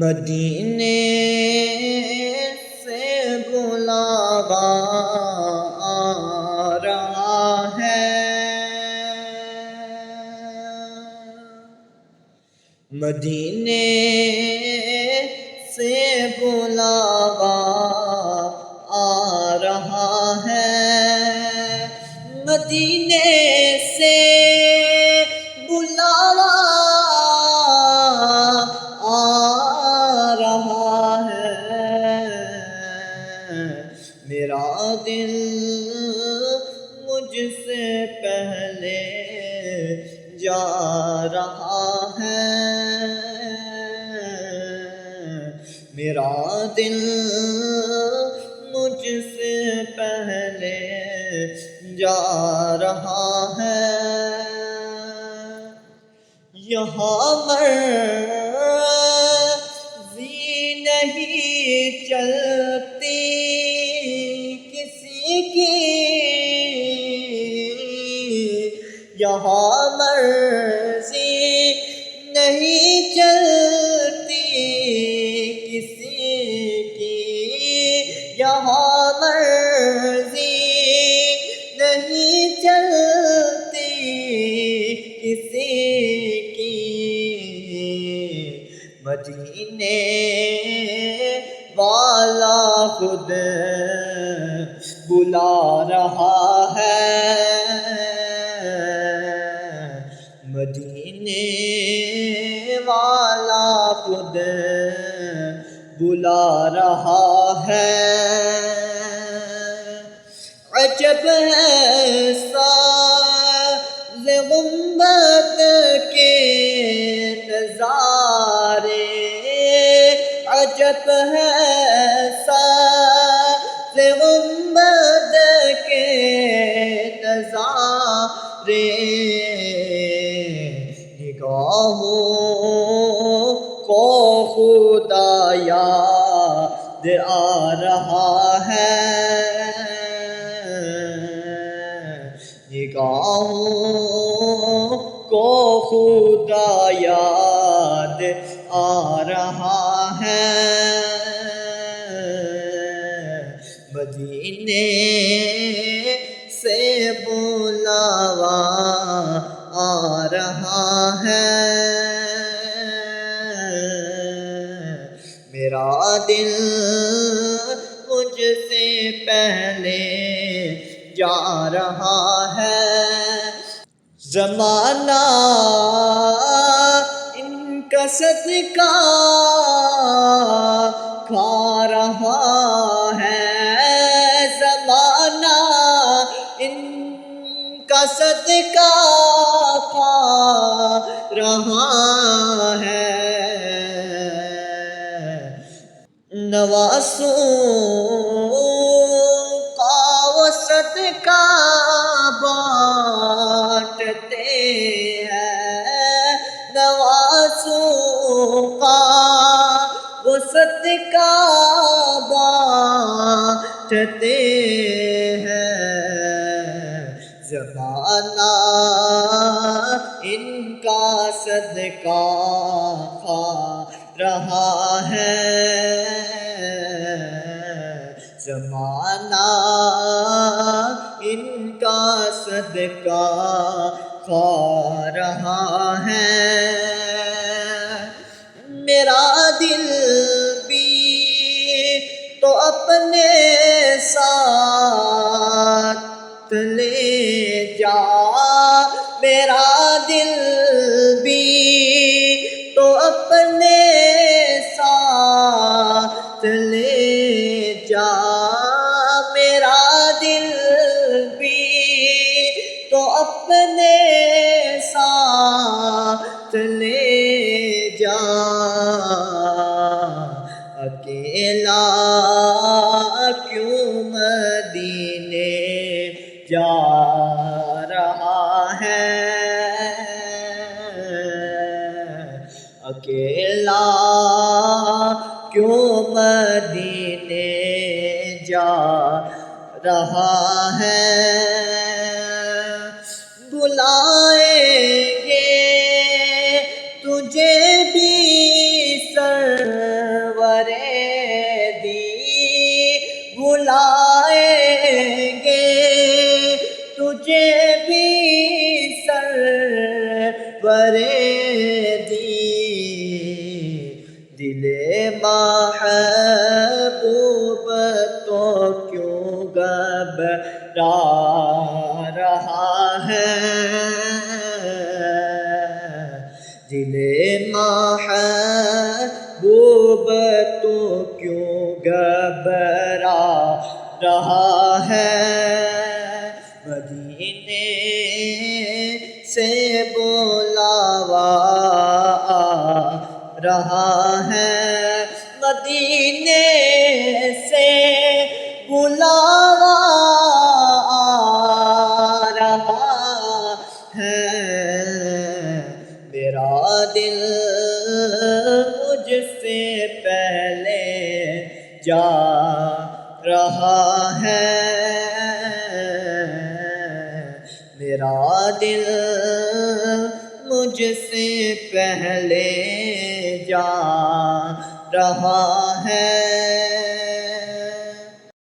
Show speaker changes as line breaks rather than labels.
مدینے سے بلاوا آ رہا ہے، مدینے سے بلاوا آ رہا ہے، مدینے سے بلاوا آ رہا ہے، میرا دل مجھ سے پہلے جا رہا ہے، میرا دل مجھ سے پہلے جا رہا ہے، یہاں مرضی نہیں چلتی کسی کی، یہاں مرضی نہیں چلتی کسی کی، یہاں مرضی نہیں چلتی کسی کی، مدینے والا خود بلا رہا ہے، مدینے والا خود بلا رہا ہے، عجب ہے ساز غنبد کے نظارے، عجب ہے ساز غنبد کے نظارے، نگاہوں کو خدا یاد آ رہا ہے، نگاہوں کو خدا یاد آ رہا ہے، مدینے سے بلاوا آ رہا ہے، میرا دل مجھ سے پہلے جا رہا ہے، زمانہ ان کا صدقہ کھا رہا ہے، زمانہ ان کا صدقہ کھا رہا ہے، نواسوں کا وہ صدقہ بانٹتے ہیں، نواسوں کا وہ صدقہ بانٹتے ہیں، زمانہ ان کا صدقہ کھا رہا ہے، زمانہ ان کا صدقہ کھا رہا ہے، میرا دل بھی تو اپنے ساتھ لے جا، میرا دل بھی تو اپنے ساتھ لے جا، میرا دل بھی تو اپنے ساتھ لے جا، اکیلا کیوں مدینے جا رہا ہے، اکیلا کیوں مدینے جا رہا ہے، بلائیں گے تجھے بھی سر گھبرا رہا ہے دل محبوب تو کیوں گھبرا رہا ہے مدینے سے بلاوا آ رہا ہے مدینے سے بلاوا آ رہا ہے میرا دل مجھ سے پہلے جا رہا ہے میرا دل مجھ سے پہلے جا رہا ہے